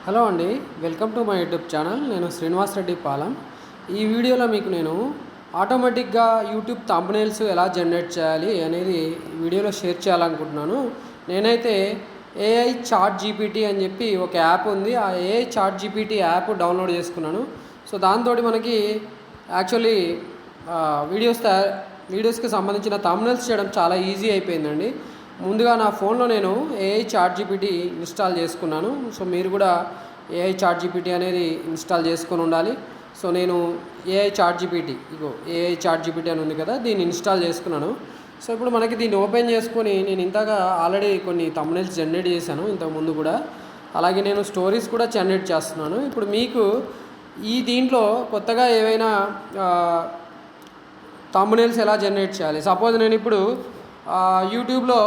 Hello అండి, welcome to my YouTube channel. నేను శ్రీనివాస్ రెడ్డి పాలెం. ఈ వీడియోలో మీకు నేను ఆటోమేటిక్గా యూట్యూబ్ థంబ్నెయిల్స్ ఎలా జనరేట్ చేయాలి అనేది వీడియోలో షేర్ చేయాలనుకుంటున్నాను. నేనైతే ఏఐ చాట్ జీపీటీ అని చెప్పి ఒక యాప్ ఉంది. ఆ AI ChatGPT app download చేసుకున్నాను. సో దాంతో మనకి యాక్చువల్లీ వీడియోస్కి సంబంధించిన థంబ్నెయిల్స్ చేయడం చాలా ఈజీ అయిపోయిందండి. ముందుగా నా ఫోన్లో నేను ఏఐ చాట్ జీపీటీ ఇన్స్టాల్ చేసుకున్నాను. సో మీరు కూడా ఏఐ చాట్ జీపీటీ అనేది ఇన్స్టాల్ చేసుకొని ఉండాలి. సో నేను AI ChatGPT AI ChatGPT అని ఉంది కదా, దీన్ని ఇన్స్టాల్ చేసుకున్నాను. సో ఇప్పుడు మనకి దీన్ని ఓపెన్ చేసుకొని నేను ఇంతగా ఆల్రెడీ కొన్ని థంబ్నెయిల్స్ జనరేట్ చేశాను ఇంతకుముందు కూడా. అలాగే నేను స్టోరీస్ కూడా జనరేట్ చేస్తున్నాను. ఇప్పుడు మీకు దీంట్లో కొత్తగా ఏవైనా థంబ్నెయిల్స్ ఎలా జనరేట్ చేయాలి, సపోజ్ నేను ఇప్పుడు యూట్యూబ్లో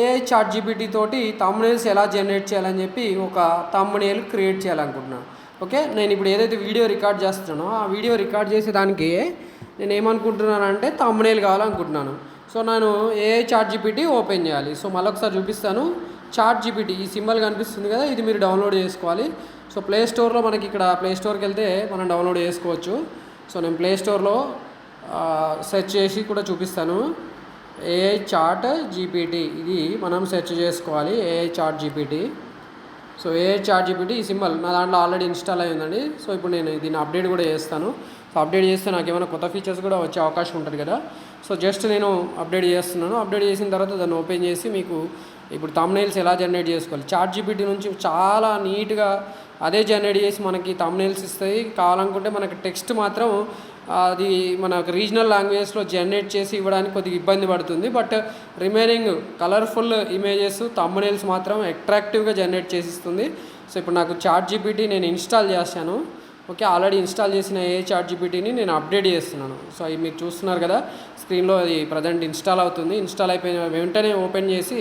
ఏఐ చాట్ జీపీటీ తోటి థంబ్నెయిల్స్ ఎలా జనరేట్ చేయాలని చెప్పి ఒక థంబ్నెయిల్ క్రియేట్ చేయాలనుకుంటున్నాను. ఓకే, నేను ఇప్పుడు ఏదైతే వీడియో రికార్డ్ చేస్తున్నానో ఆ వీడియో రికార్డ్ చేసేదానికి నేను ఏమనుకుంటున్నానంటే థంబ్నెయిల్ కావాలనుకుంటున్నాను. సో నేను ఏఐ చాట్ జీపీటీ ఓపెన్ చేయాలి. సో మళ్ళొకసారి చూపిస్తాను. చాట్ జీపీటీ ఈ సింబల్ కనిపిస్తుంది కదా, ఇది మీరు డౌన్లోడ్ చేసుకోవాలి. సో ప్లే స్టోర్లో మనకి ఇక్కడ ప్లే స్టోర్కి వెళ్తే మనం డౌన్లోడ్ చేసుకోవచ్చు. సో నేను ప్లే స్టోర్లో సెర్చ్ చేసి కూడా చూపిస్తాను. ఏఐ చాట్ జీపీటీ ఇది మనం సెర్చ్ చేసుకోవాలి. AI ChatGPT. So AI ChatGPT ఈ సింబల్ నా దాంట్లో ఆల్రెడీ ఇన్స్టాల్ అయ్యిందండి. సో ఇప్పుడు నేను దీన్ని అప్డేట్ కూడా చేస్తాను. సో అప్డేట్ చేస్తే నాకు ఏమైనా కొత్త ఫీచర్స్ కూడా వచ్చే అవకాశం ఉంటుంది కదా. సో జస్ట్ నేను అప్డేట్ చేస్తున్నాను. అప్డేట్ చేసిన తర్వాత దాన్ని ఓపెన్ చేసి మీకు ఇప్పుడు థంబ్నెయిల్స్ ఎలా జనరేట్ చేసుకోవాలి, చాట్ జీపీటీ నుంచి చాలా నీట్గా అదే జనరేట్ చేసి మనకి థంబ్నెయిల్స్ ఇస్తాయి. కావాలనుకుంటే మనకి టెక్స్ట్ మాత్రం అది మనకు రీజనల్ లాంగ్వేజ్లో జనరేట్ చేసి ఇవ్వడానికి కొద్దిగా ఇబ్బంది పడుతుంది. But remaining colourful images thumbnails మాత్రం అట్రాక్టివ్గా జనరేట్ చేసిస్తుంది. సో ఇప్పుడు నాకు చాట్ జీపీటీ నేను ఇన్స్టాల్ చేశాను. ఓకే, ఆల్రెడీ ఇన్స్టాల్ చేసిన ఏ చాట్ జీపీటీని నేను అప్డేట్ చేస్తున్నాను. సో అవి మీరు చూస్తున్నారు కదా స్క్రీన్లో, అది ప్రజెంట్ ఇన్స్టాల్ అవుతుంది. ఇన్స్టాల్ అయిపోయిన వెంటనే ఓపెన్ చేసి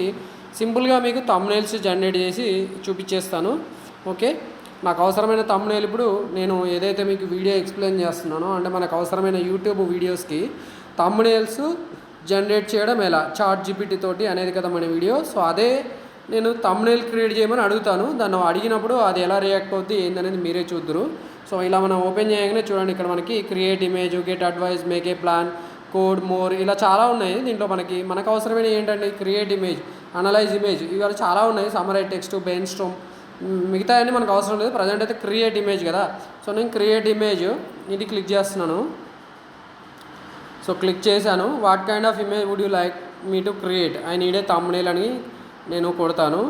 సింపుల్గా మీకు థంబ్నెయిల్స్ జనరేట్ చేసి చూపించేస్తాను. ఓకే, నాకు అవసరమైన థంబ్నెయిల్ ఇప్పుడు నేను ఏదైతే మీకు వీడియో ఎక్స్ప్లెయిన్ చేస్తున్నానో, అంటే మనకు అవసరమైన యూట్యూబ్ వీడియోస్కి థంబ్నెయిల్స్ జనరేట్ చేయడం ఎలా చాట్ జీపీటీ తోటి అనేది కదా మన వీడియో. సో అదే నేను థంబ్నెయిల్ క్రియేట్ చేయమని అడుగుతాను. దాన్ని అడిగినప్పుడు అది ఎలా రియాక్ట్ అవుద్ది ఏందనేది మీరే చూద్దరు. సో ఇలా మనం ఓపెన్ చేయగానే చూడండి, ఇక్కడ మనకి create image, get advice, make a plan, code, more ఇలా చాలా ఉన్నాయి. దీంట్లో మనకు అవసరమైన ఏంటంటే క్రియేట్ ఇమేజ్, అనలైజ్ ఇమేజ్, ఇవాళ చాలా ఉన్నాయి. సమరైజ్ టెక్స్ట్, బెయిన్ స్ట్రోమ్, మిగతా అన్నీ మనకు అవసరం లేదు. ప్రజెంట్ అయితే క్రియేట్ ఇమేజ్ కదా. సో నేను క్రియేట్ ఇమేజ్ ఇది క్లిక్ చేస్తున్నాను. సో క్లిక్ చేశాను. What kind of image would you like me to create, I need a thumbnail అని నేను కొడతాను.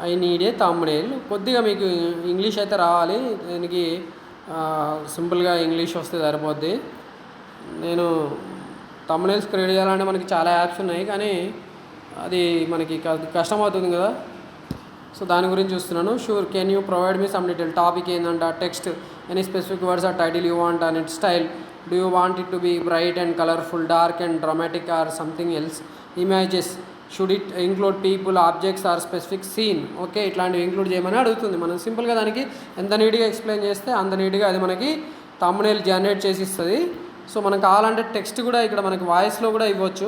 I need a thumbnail. కొద్దిగా మీకు ఇంగ్లీష్ అయితే రావాలి, దీనికి సింపుల్గా ఇంగ్లీష్ వస్తే సరిపోద్ది. నేను థంబ్నెయిల్స్ క్రియేట్ చేయాలంటే మనకి చాలా యాప్స్ ఉన్నాయి, కానీ అది మనకి కష్టం అవుతుంది కదా. సో దాని గురించి చూస్తున్నాను. Sure, can you provide me some detail. Topic ఏంటంట, text, any specific words or title you want and it style, do you want it to be bright and colourful, dark and dramatic or something else, images, should it include people, objects or specific scene. Okay, ఇట్లాంటివి include చేయమని అడుగుతుంది. మనం సింపుల్గా దానికి ఎంత నీట్గా explain చేస్తే అంత నీట్గా అది మనకి థంబ్నెయిల్ జనరేట్ చేసి ఇస్తుంది. సో మనకు కావాలంటే టెక్స్ట్ కూడా ఇక్కడ మనకి వాయిస్లో కూడా ఇవ్వచ్చు.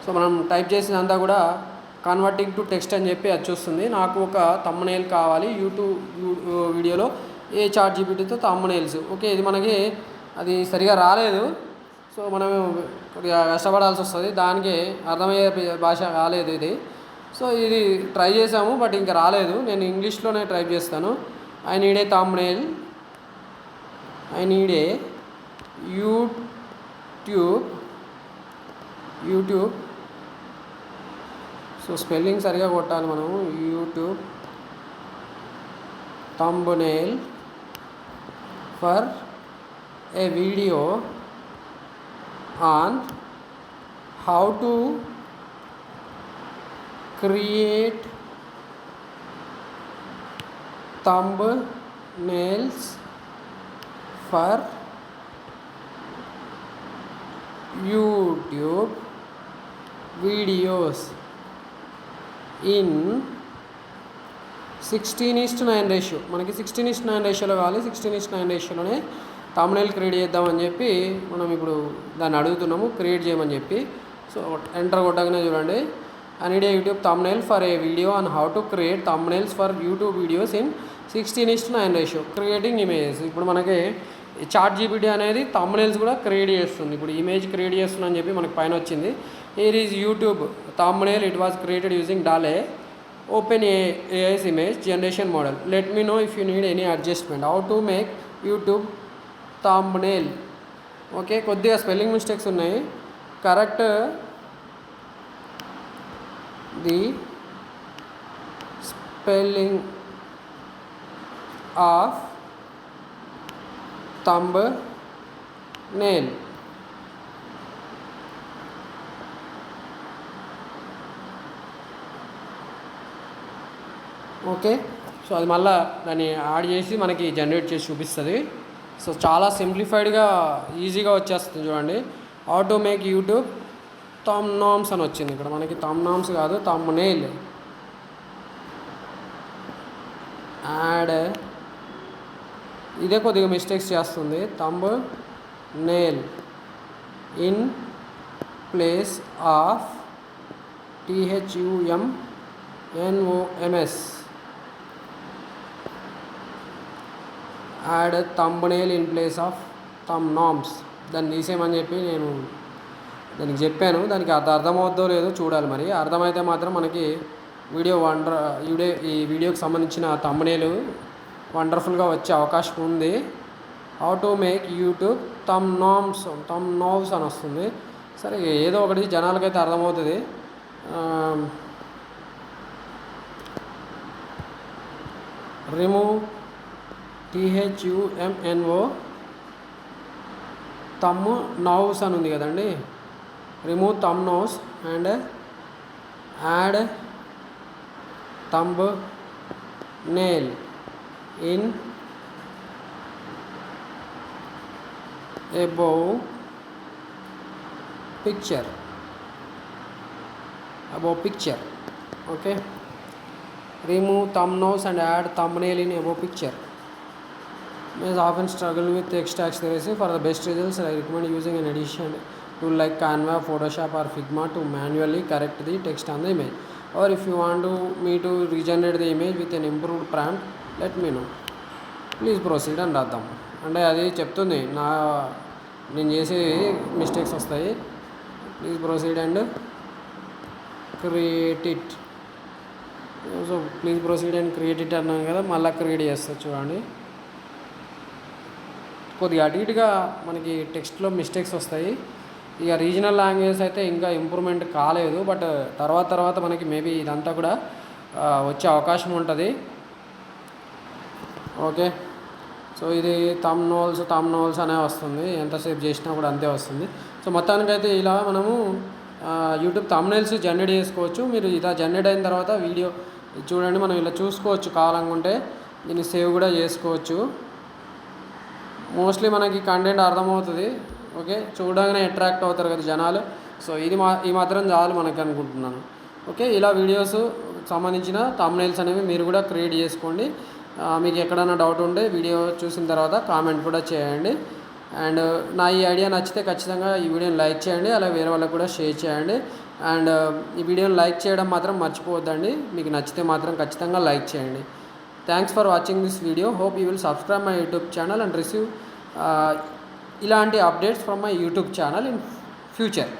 సో మనం టైప్ చేసినంతా కూడా కన్వర్టింగ్ టు టెక్స్ట్ అని చెప్పి అది చూస్తుంది. నాకు ఒక థంబ్నెయిల్ కావాలి యూట్యూబ్ వీడియోలో ఏ చాట్ జీపీటీతో థంబ్నెయిల్స్. ఓకే, ఇది మనకి అది సరిగా రాలేదు. సో మనం కొద్దిగా కష్టపడాల్సి వస్తుంది, దానికి అర్థమయ్యే భాష రాలేదు ఇది. సో ఇది ట్రై చేసాము, బట్ ఇంకా రాలేదు. నేను ఇంగ్లీష్లోనే టైప్ చేస్తాను. I need a thumbnail, I need A YouTube. So spelling సరిగా కొట్టాలి మనం. YouTube thumbnail for a video on how to create thumbnails for YouTube videos. In 16:9 ratio. మనకి 16:9 రేషియోలో కావాలి. 16:9 రేషియోలోనే తమ్నెయిల్ క్రియేట్ చేద్దామని చెప్పి మనం ఇప్పుడు దాన్ని అడుగుతున్నాము, క్రియేట్ చేయమని చెప్పి. సో ఎంటర్ కొట్టగానే చూడండి, I need a YouTube thumbnail for a video on how to create thumbnails for YouTube videos in 16:9 ratio. Creating images. ఇప్పుడు మనకి చాట్ జీపీటీ అనేది thumbnails కూడా క్రియేట్ చేస్తుంది. ఇప్పుడు ఇమేజ్ క్రియేట్ చేస్తున్నా అని చెప్పి మనకి పైన వచ్చింది. Here is YouTube thumbnail, it was created using DALL-E OpenAI's image generation model. Let me know if you need any adjustment. How to make YouTube thumbnail. Okay, కొద్దిగా స్పెల్లింగ్ మిస్టేక్స్ ఉన్నాయి. Correct the spelling of thumbnail. Okay, so అది మళ్ళీ దాన్ని add చేసి మనకి generate చేసి చూపిస్తుంది. So చాలా సింప్లిఫైడ్గా ఈజీగా వచ్చేస్తుంది చూడండి. How to make YouTube thumbnails అని వచ్చింది. ఇక్కడ మనకి thumbnails కాదు, thumbnail. యాడ్ ఇదే కొద్దిగా మిస్టేక్స్ చేస్తుంది. thumbnail in place of THUMNOMS. Add thumbnail in place of thumbnails. దాన్ని తీసేయమని చెప్పి నేను దానికి చెప్పాను. దానికి అర్థమవుద్దో లేదో చూడాలి. మరి అర్థమైతే మాత్రం మనకి ఈ వీడియోకి సంబంధించిన thumbnail వండర్ఫుల్గా వచ్చే అవకాశం ఉంది. How to make YouTube thumbnails అని వస్తుంది. సరే, ఏదో ఒకటి జనాలకైతే అర్థమవుతుంది. రిమూవ్ THUMNO thumbnails అని ఉంది కదండి. Remove thumbnails and add thumbnail in above picture. Okay, remove thumbnails and add thumbnail in above picture. May often struggle with text accuracy. For the best results, I recommend using an edition tool like Canva, Photoshop or Figma to manually correct the text on the image. Or if you want me to regenerate the image with an improved prompt, let me know. Please proceed అని రాద్దాం. అంటే అది చెప్తుంది నేను చేసే mistakes వస్తాయి. Please proceed and create it. So please proceed and create it అన్నాం కదా, మళ్ళీ క్రియేట్ చేస్తారు చూడండి. కొద్దిగా అటు ఇటుగా మనకి టెక్స్ట్లో మిస్టేక్స్ వస్తాయి. ఇక రీజనల్ లాంగ్వేజెస్ అయితే ఇంకా ఇంప్రూవ్మెంట్ కాలేదు, బట్ తర్వాత మనకి మేబీ ఇదంతా కూడా వచ్చే అవకాశం ఉంటుంది. ఓకే, సో ఇది thumbnails అనే వస్తుంది. ఎంతసేపు చేసినా కూడా అంతే వస్తుంది. సో మొత్తానికైతే ఇలా మనము యూట్యూబ్ thumbnails జనరేట్ చేసుకోవచ్చు. మీరు ఇలా జనరేట్ అయిన తర్వాత వీడియో చూడండి, మనం ఇలా చూసుకోవచ్చు. కావాలనుకుంటే దీన్ని సేవ్ కూడా చేసుకోవచ్చు. మోస్ట్లీ మనకి కంటెంట్ అర్థమవుతుంది. ఓకే, చూడగానే అట్రాక్ట్ అవుతారు కదా జనాలు. సో ఈ మాత్రం చాలు మనకి అనుకుంటున్నాను. ఓకే, ఇలా వీడియోస్ సంబంధించిన thumbnails అనేవి మీరు కూడా క్రియేట్ చేసుకోండి. మీకు ఎక్కడైనా డౌట్ ఉంటే వీడియో చూసిన తర్వాత కామెంట్ కూడా చేయండి. అండ్ నా ఈ ఐడియా నచ్చితే ఖచ్చితంగా ఈ వీడియోని లైక్ చేయండి, అలాగే వేరే వాళ్ళకి కూడా షేర్ చేయండి. అండ్ ఈ వీడియోని లైక్ చేయడం మాత్రం మర్చిపోవద్దండి. మీకు నచ్చితే మాత్రం ఖచ్చితంగా లైక్ చేయండి. Thanks for watching this video. Hope you will subscribe my YouTube channel and receive ఇలాంటి updates from my YouTube channel in future.